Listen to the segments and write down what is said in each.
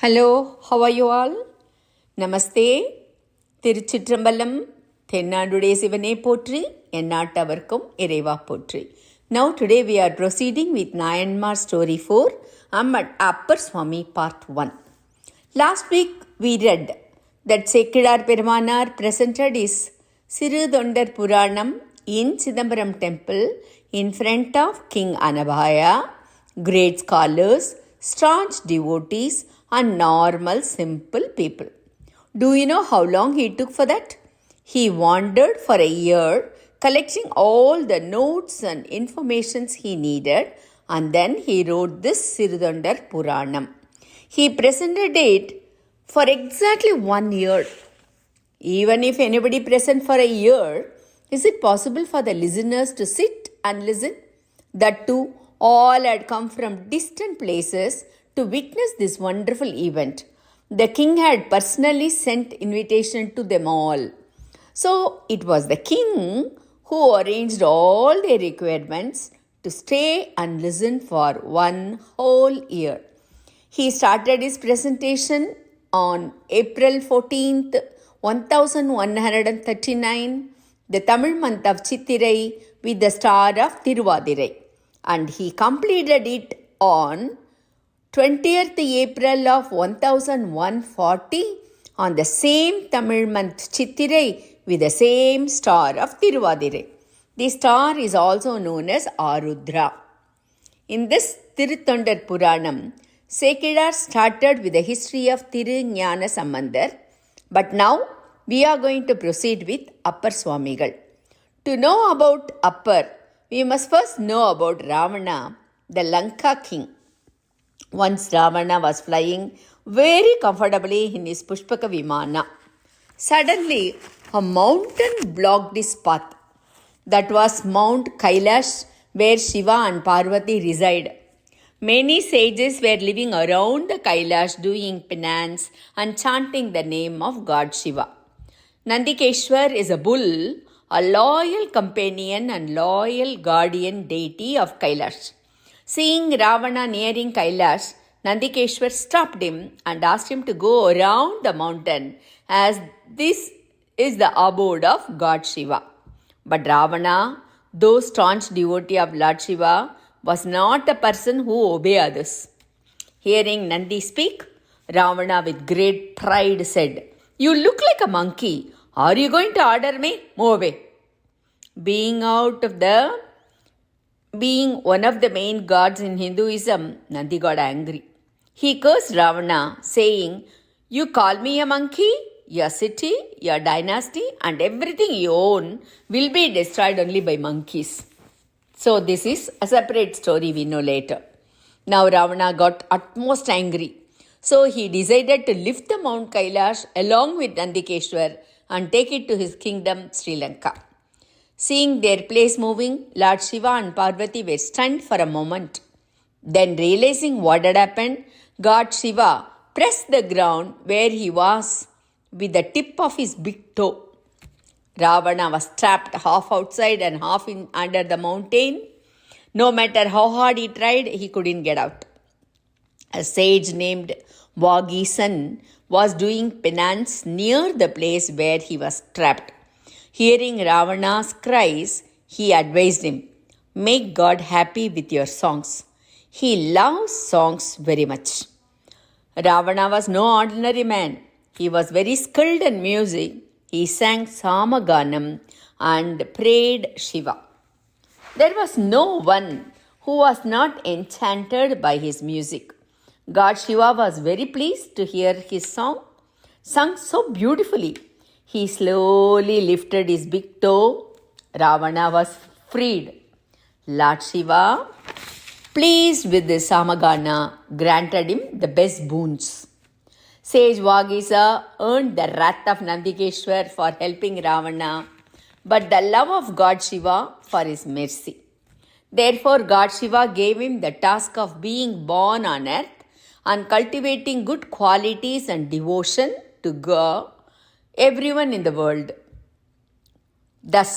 Hello, how are you all? Namaste. திருச்சிற்றம்பலம் தென்னாடுடைய சிவனே போற்றி எந்நாட்டவர்க்கும் இறைவா போற்றி. Now today we are proceeding with Nayanmars story 4 Appar Swami part 1. Last week we read that Sekidar Perumanar presented his Sirudondar Puranam in Chidambaram temple in front of King Anabhaya, great scholars, staunch devotees and normal simple people. Do you know how long he took for that? He wandered for a year collecting all the notes and informations he needed, and then he wrote this Sirudondar Puranam. He presented it for exactly 1 year. Even if anybody present for a year, is it possible for the listeners to sit and listen? That too, all had come from distant places to witness this wonderful event. The king had personally sent invitation to them all. So it was the king who arranged all their requirements to stay and listen for 1 whole year. He started his presentation on April 14th, 1139, the Tamil month of Chittirai, with the star of Tiruvadirai, and he completed it on 20th April of 1140 on the same Tamil month Chittirai with the same star of Tiruvadirai. The star is also known as Arudra. In this Tirutondar Puranam, Sekidar started with the history of Thiru ஞான Sambandar, but now we are going to proceed with Appar Swamigal. To know about Appar, we must first know about Ravana, the Lanka king. Once Ravana was flying very comfortably in his Pushpaka Vimana. Suddenly, a mountain blocked his path. That was Mount Kailash, where Shiva and Parvati reside. Many sages were living around the Kailash doing penance and chanting the name of God Shiva. Nandikeshwar is a bull, a loyal companion and loyal guardian deity of Kailash. Seeing Ravana nearing Kailash, Nandikeshwar stopped him and asked him to go around the mountain, as this is the abode of God Shiva. But Ravana, though staunch devotee of Lord Shiva, was not a person who obeyed others. Hearing Nandi speak, Ravana with great pride said, "You look like a monkey. Are you going to order me? Move away." Being one of the main gods in Hinduism, Nandi got angry. He cursed Ravana, saying, "You call me a monkey? Your city, your dynasty, and everything you own will be destroyed only by monkeys." So this is a separate story we know later. Now Ravana got utmost angry. So he decided to lift the Mount Kailash along with Nandikeshwar and take it to his kingdom Sri Lanka. Seeing their place moving, Lord Shiva and Parvati were stunned for a moment. Then, realizing what had happened, God Shiva pressed the ground where he was with the tip of his big toe. Ravana was trapped half outside and half under the mountain. No matter how hard he tried, he couldn't get out. A sage named Vagisan was doing penance near the place where he was trapped. Hearing Ravana's cries, he advised him, "Make God happy with your songs. He loves songs very much." Ravana was no ordinary man. He was very skilled in music. He sang Samaganam and prayed Shiva. There was no one who was not enchanted by his music. God Shiva was very pleased to hear his song, sung so beautifully. He slowly lifted his big toe. Ravana was freed. Lord Shiva, pleased with the Samagana, granted him the best boons. Sage Vagisa earned the wrath of Nandikeshwar for helping Ravana, but the love of God Shiva for his mercy. Therefore, God Shiva gave him the task of being born on earth and cultivating good qualities and devotion to God, everyone in the world. Thus,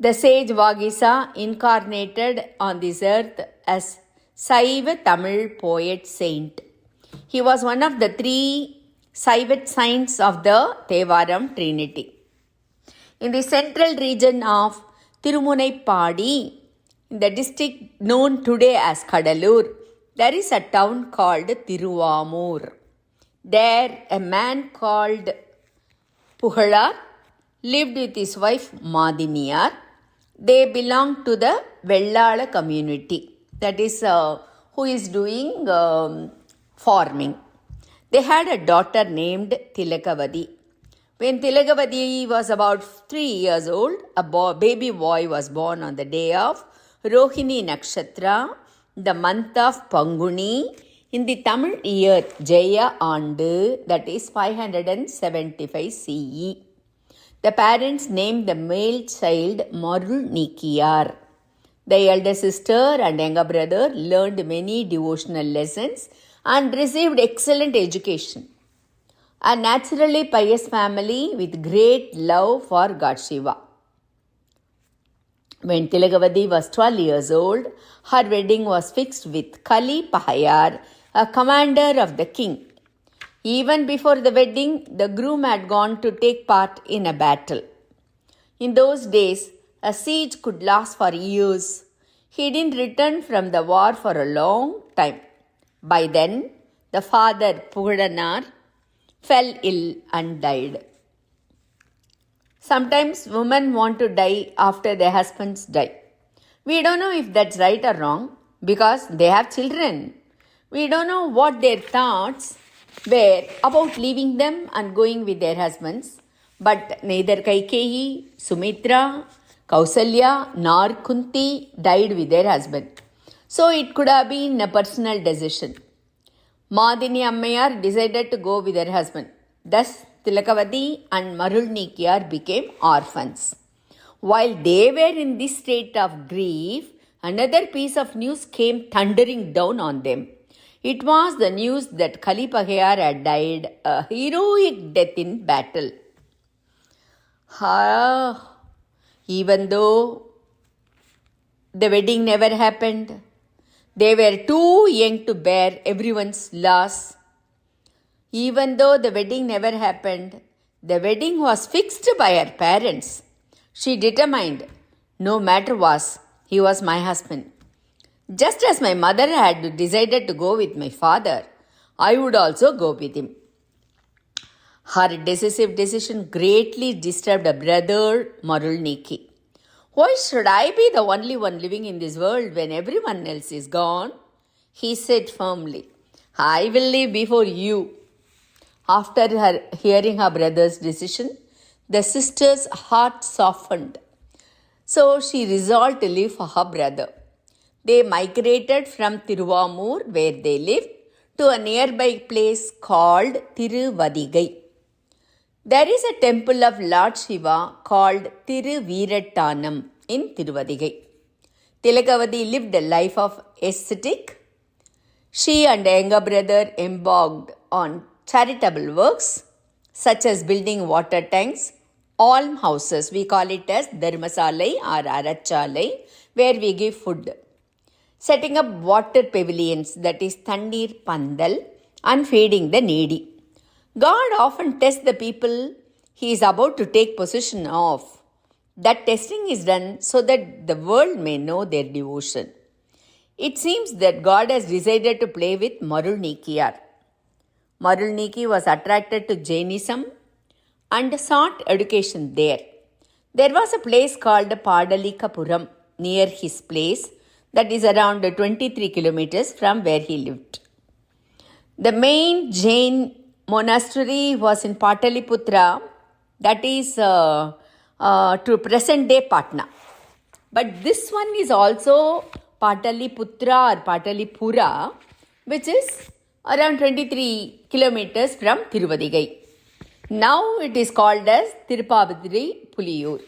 the sage Vagisa incarnated on this earth as Saiva Tamil poet saint. He was one of the three Saivat saints of the Thevaram Trinity. In the central region of Tirumunaipadi, in the district known today as Kadalur, there is a town called Tiruvamur. There, a man called Puhalar lived with his wife Madiniyar. They belonged to the Vellala community, that is, who is doing farming. They had a daughter named Tilakavadi. When Tilakavadi was about 3 years old, a baby boy was born on the day of Rohini Nakshatra, the month of Panguni, in the Tamil year Jaya Andu, that is 575 CE. The parents named the male child Marul Nikiyar. The elder sister and younger brother learned many devotional lessons and received excellent education. A naturally pious family with great love for God Shiva. When Tilakavadi was 12 years old, her wedding was fixed with Kali Pahayar, a commander of the king. Even before the wedding, the groom had gone to take part in a battle. In those days, a siege could last for years. He didn't return from the war for a long time. By then, the father, Puganar, fell ill and died. Sometimes women want to die after their husbands die. We don't know if that's right or wrong because they have children. We don't know what their thoughts were about leaving them and going with their husbands. But neither Kaikeyi, Sumitra, Kausalya nor Kunti died with their husband. So it could have been a personal decision. Madini Ammayar decided to go with her husband. Thus, Tilakavadi and Marul Nikiyar became orphans. While they were in this state of grief, another piece of news came thundering down on them. It was the news that Kali Pahayar had died a heroic death in battle. Even though the wedding never happened, they were too young to bear everyone's loss. Even though the wedding never happened, the wedding was fixed by her parents. She determined, no matter what, he was my husband. Just as my mother had decided to go with my father, I would also go with him. Her decisive decision greatly disturbed her brother Marul Niki. Why should I be the only one living in this world when everyone else is gone? He said firmly, I will live before you. After hearing her brother's decision, the sister's heart softened. So she resolved to live for her brother. They migrated from Tiruvamur, where they lived, to a nearby place called Tiruvadigai. There is a temple of Lord Shiva called Tiruveerattanam in Tiruvadigai. Tilakavadi lived a life of ascetic. She and her younger brother embarked on charitable works such as building water tanks, almhouses, we call it as Dharmasalai or Arachalai, where we give food. Setting up water pavilions, that is Tannir Pandal, and feeding the needy. God often tests the people He is about to take possession of. That testing is done so that the world may know their devotion. It seems that God has decided to play with Marul Nikiyar. Marul Niki was attracted to Jainism and sought education there. There was a place called Padalikapuram near his place, that is around 23 kilometers from where he lived. The main Jain monastery was in Pataliputra, that is to present day Patna. But this one is also Pataliputra or Patalipura, which is around 23 kilometers from Tiruvadigai. Now it is called as Tiruppadiri Puliyur.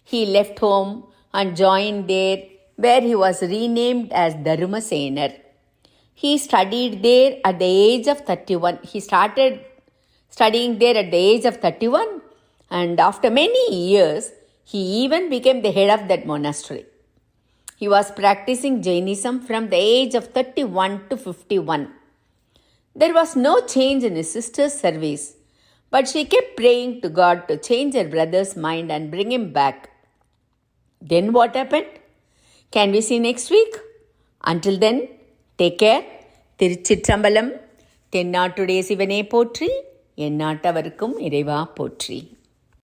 He left home and joined there, where he was renamed as Dharmasenar. He studied there at the age of 31. He started studying there at the age of 31, and after many years, he even became the head of that monastery. He was practicing Jainism from the age of 31 to 51. There was no change in his sister's service, but she kept praying to God to change her brother's mind and bring him back. Then what happened? Can we see next week? Until then, take care. திருச்சிற்றம்பலம். தென்னாட்டுடைய சிவனே போற்றி, எந்நாட்டவர்க்கும் இறைவா போற்றி.